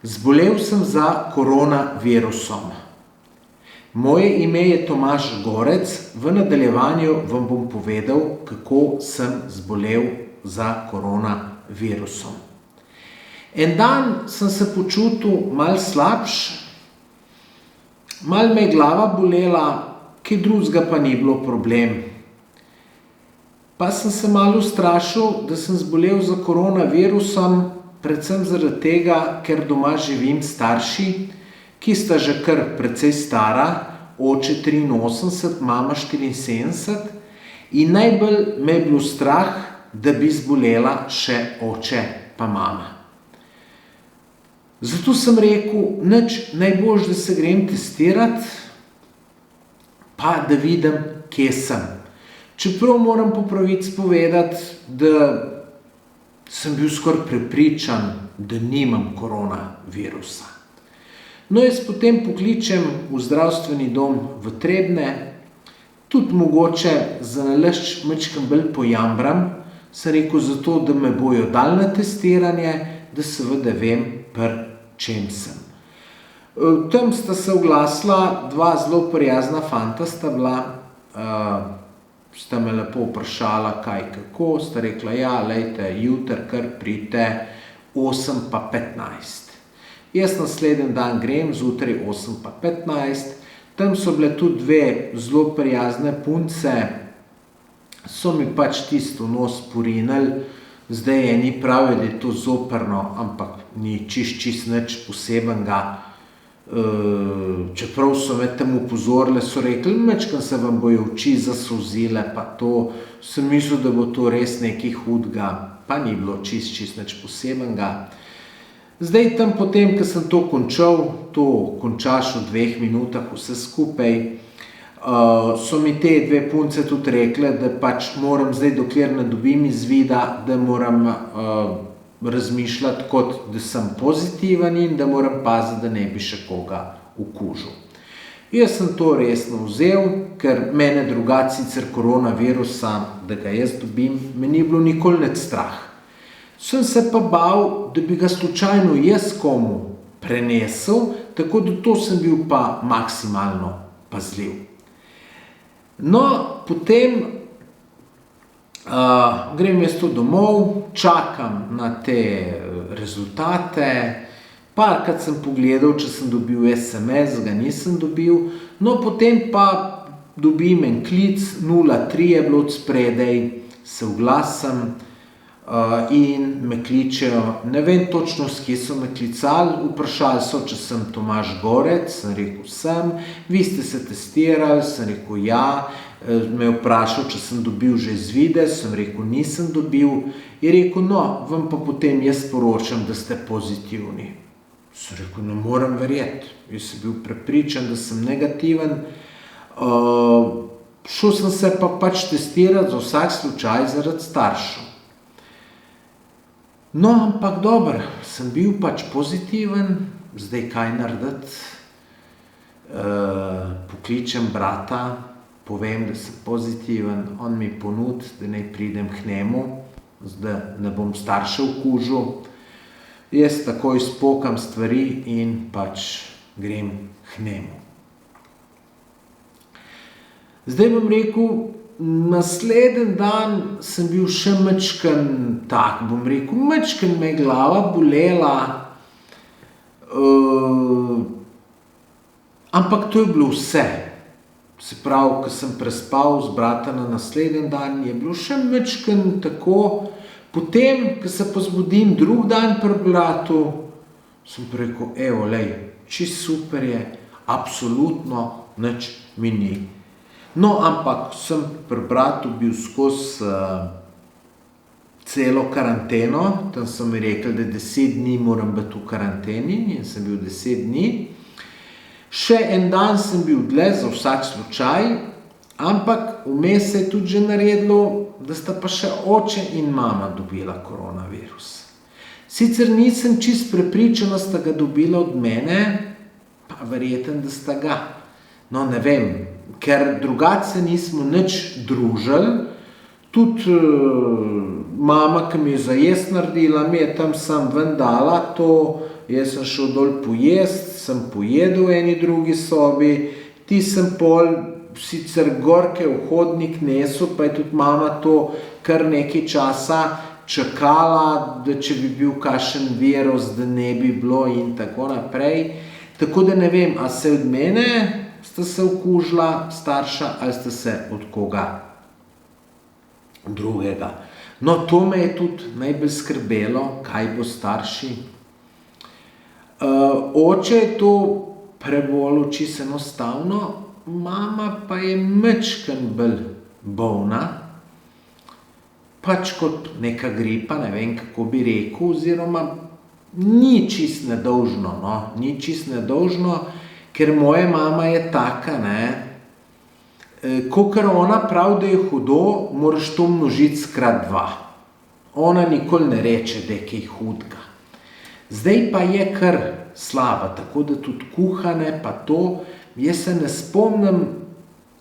Zbolel sem za koronavirusom. Moje ime je Tomaž Gorec, v nadaljevanju vam bom povedal, kako sem zbolel za koronavirusom. En dan sem se počutil malo slabš, malo me je glava bolela, kaj drugega pa ni bilo problem. Pa sem se malo ustrašil, da sem zbolel za koronavirusom, predvsem zaradi tega, ker doma živim s starši, ki sta že kar precej stara, oče 83, mama 74, in najbolj me je bilo strah, da bi zbolela še oče pa mama. Zato sem rekel, nič, najboljše, da se grem testirat, pa da vidim, kje sem. Čeprav moram po pravici povedati, da sem bil skoraj prepričan, da nimam koronavirusa. No, jaz potem pokličem v zdravstveni dom v Trebnje, tudi mogoče za nalašč majčkeno bolj pojambram, sem rekel zato, da me bojo dali na testiranje, da seveda vem, pri čem sem. Tam sta se oglasila dva zelo prijazna fanta sta bila, sta me lepo vprašala, kaj kako, sta rekla, ja, lejte, jutri kar pridite 8:15. Jaz naslednji dan grem, zjutraj 8:15, tam so bile tudi dve zelo prijazne punce, so mi pač tisto v nos porinili, zdaj eni pravijo, da je to zoprno, ampak ni čist nič posebenega. Čeprav so me tam upozorile, so rekli, majčkeno se vam bojo oči zasolzile, pa to, sem mislil, da bo to res nekaj hudega, pa ni bilo čist nič posebenega. Zdaj tam potem, ko sem to končal, to končaš v 2 minutah vse skupaj, so mi te dve punce tudi rekle, da pač moram zdaj, dokler ne dobim izvida, da moram razmišljati kot, da sem pozitiven in da moram paziti, da ne bi še koga okužil. Jaz sem to resno vzel, ker mene drugače sicer koronavirusa, da ga jaz dobim, me ni bilo nikoli nič strah. Sem se pa bal, da bi ga slučajno jaz komu prenesel, tako da to sem bil pa maksimalno pazljiv. No, potem grem jaz to domov, čakam na te rezultate, parkrat sem pogledal, če sem dobil SMS, ga nisem dobil, no potem pa dobim en klic, 03 je bilo od spredaj, se oglasim in me kličejo, ne vem točno, s kje so me klicali, vprašali so, če sem Tomaž Gorec, sem rekel sem, vi ste se testirali, sem rekel ja, me je vprašal, če sem dobil že izvide, sem rekel nisem dobil, je rekel, no, vam pa potem jaz sporočam, da ste pozitivni. Sem rekel, ne morem verjeti, jaz sem bil prepričan, da sem negativen, šel sem se pa pač testirati za vsak slučaj zaradi staršev. No, ampak dobro, sem bil pač pozitiven, zdaj kaj narediti, pokličem brata, povem, da sem pozitiven, on mi ponudi, da naj pridem k njemu, da ne bom starše okužil. Jaz takoj spokam stvari in pač grem k njemu. Zdaj bom rekel, naslednji dan sem bil še majčkeno tak, bom rekel, majčkeno me je glava bolela, ampak to je bilo vse. Se pravi, ko sem prespal z brata na naslednji dan, je bilo še majčkeno tako. Potem, ko se pa zbudim drug dan pri bratu, sem pa rekel, evo, lej, čisto super je, absolutno nič mi ni. No, ampak sem pri bratu bil skozi celo karanteno, tam so mi rekli, da 10 dni moram biti v karanteni in sem bil 10 dni. Še en dan sem bil dlje za vsak slučaj, ampak vmes se je tudi že naredilo, da sta pa še oče in mama dobila koronavirus. Sicer nisem čisto prepričan, da sta ga dobila od mene, pa verjetno, da sta ga. No, ne vem, ker drugače se nismo nič družili, Tudi mama, ki mi je za jesti naredila, mi je tam sam ven dala to, jaz sem šel dol pojest, sem pojedel v eni drugi sobi, ti sem pol sicer gorke v hodnik nesel, pa je tudi mama to kar nekaj časa čakala, da če bi bil kakšen virus, da ne bi bilo in tako naprej. Tako da ne vem, a se od mene sta se okužila starša ali sta se od koga drugega. No, to me je tudi najbolj skrbelo, kaj bo starši. Oče je to prebolel čisto enostavno, mama pa je majčkeno bolj bolna, pač kot neka gripa, ne vem, kako bi rekel, oziroma ni čisto nedolžno, no, ni čisto nedolžno, ker moja mama je taka, ne, kakor ona pravi, da je hudo, moraš to množiti skrat 2. Ona nikoli ne reče, da je kaj hudega. Zdaj pa je kar slaba, tako da tudi kuhane pa to, jaz se ne spomnim,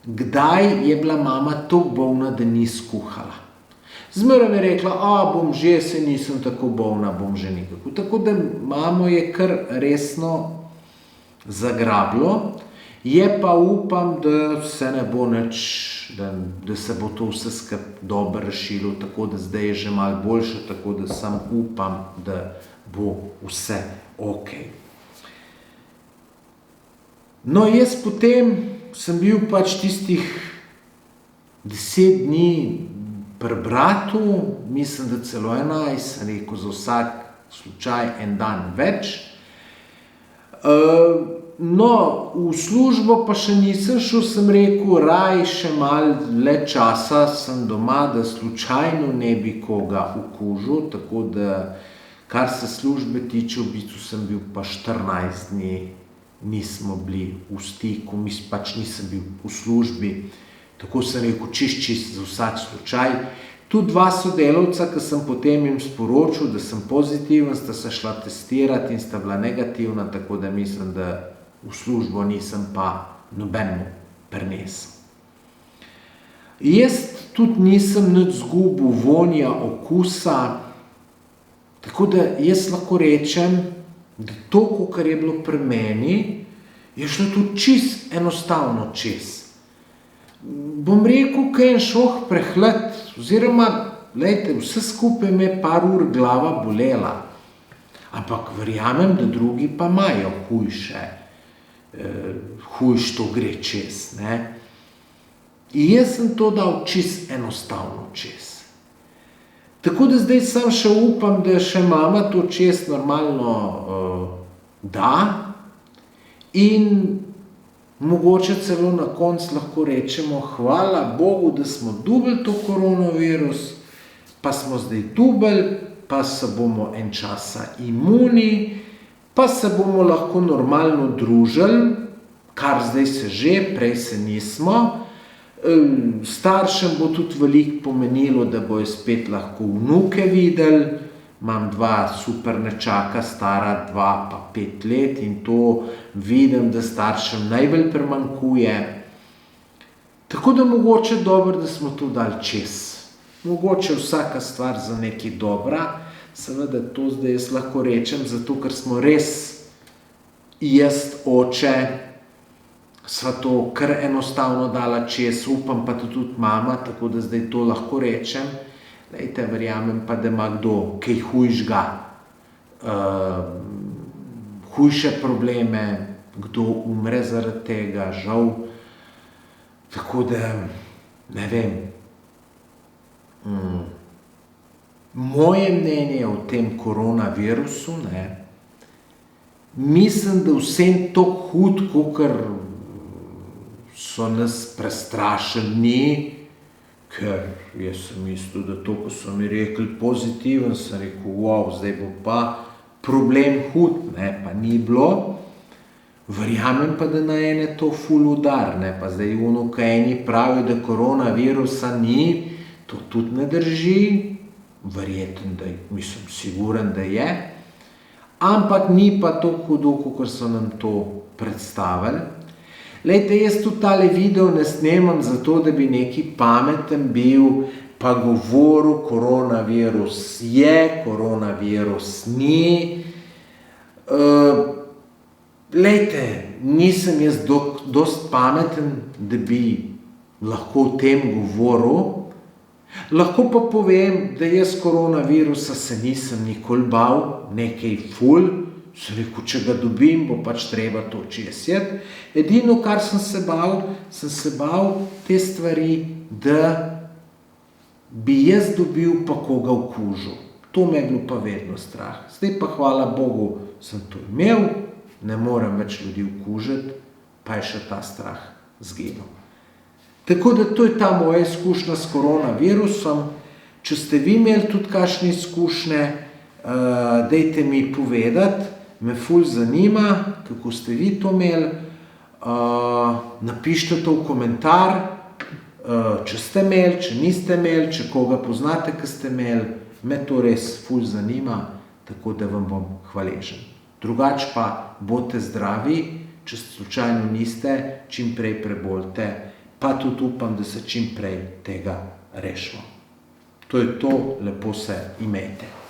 kdaj je bila mama toliko bolna, da ni skuhala. Zmeraj je rekla, bom že, se nisem tako bolna, bom že nekako. Tako da mamo je kar resno zagrablo, je pa upam, da se ne bo nič, da se bo to vse skupaj dobro rešilo, tako da zdaj je že malo boljše, tako da sam upam, da bo vse okej. No, jaz potem sem bil pač tistih 10 dni pri bratu, mislim, da celo 11, sem rekel, za vsak slučaj en dan več. No, v službo pa še nisem šel, sem rekel, raj še malo le časa sem doma, da slučajno ne bi koga okužil, tako da, kar se službe tiče, v bistvu sem bil pa 14 dni, nismo bili v stiku, pač nisem bil v službi, tako sem rekel, čist za vsak slučaj. Tu 2 sodelavca, ki sem potem jim sporočil, da sem pozitiven, sta se šla testirati in sta bila negativna, tako da mislim, da v službo nisem pa nobenemu prinesel. Jaz tudi nisem nič izgubil vonja, okusa, tako da jaz lahko rečem, da to, kar je bilo pri meni, je šlo tudi čisto enostavno čez. Bom rekel, kaj je šoh prehlad, oziroma, glejte, vse skupaj me je par ur glava bolela, ampak verjamem, da drugi pa imajo hujš to gre čez, ne. In jaz sem to dal čisto enostavno čez. Tako da zdaj sam še upam, da še mama to čez normalno da in mogoče celo na koncu lahko rečemo, hvala Bogu, da smo dobili to koronavirus, pa smo zdaj dobili, pa se bomo en časa imuni, pa se bomo lahko normalno družili, kar zdaj se že, prej se nismo. Staršem bo tudi veliko pomenilo, da bojo spet lahko vnuke videli. Imam 2 super nečaka, stara 2 pa 5 let in to vidim, da staršem najbolj primanjkuje. Tako da mogoče dobro, da smo to dali čez. Mogoče vsaka stvar za nekaj dobra, seveda to zdaj jaz lahko rečem, zato ker smo res jaz, oče, sva to kar enostavno dala čez, upam pa tudi mama, tako da zdaj to lahko rečem. Lejte, verjamem pa, da ima kdo kaj hujšega, hujše probleme, kdo umre zaradi tega, žal. Tako da, ne vem, moje mnenje o tem koronavirusu, ne, mislim, da vsem to hud, kakor so nas prestrašili, ni, ker jaz sem mislil, da to, ko so mi rekli pozitiven, sem rekel, wow, zdaj bo pa problem hud, ne, pa ni bilo. Verjamem pa, da na ene to ful udar, ne, pa zdaj ko eni pravijo, da koronavirusa ni, to tudi ne drži, verjetno, da mislim, siguren, da je, ampak ni pa to hudo, kakor so nam to predstavili. Lejte, jaz tudi tale video ne snemam zato, da bi neki pameten bil, pa govoril, koronavirus je, koronavirus ni. Glejte, nisem jaz dost pameten, da bi lahko o tem govoril. Lahko pa povem, da jaz koronavirusa se nisem nikoli bal, nekaj ful. Sem rekel, če ga dobim, bo pač treba to čez jeti. Edino, kar sem se bal te stvari, da bi jaz dobil pa koga okužil. To me je bilo pa vedno strah. Zdaj pa hvala Bogu sem to imel, ne morem več ljudi okužiti, pa je še ta strah zginil. Tako da to je ta moja izkušnja s koronavirusom. Če ste vi imeli tudi kakšne izkušnje, dajte mi povedati, me ful zanima, kako ste vi to imeli. Napišite to v komentar, če ste imeli, če niste imeli, če koga poznate, ki ste imeli. Me to res ful zanima, tako da vam bom hvaležen. Drugače pa bodite zdravi, če slučajno niste, čim prej prebolite, pa tudi upam, da se čim prej tega rešimo. To je to, lepo se imejte.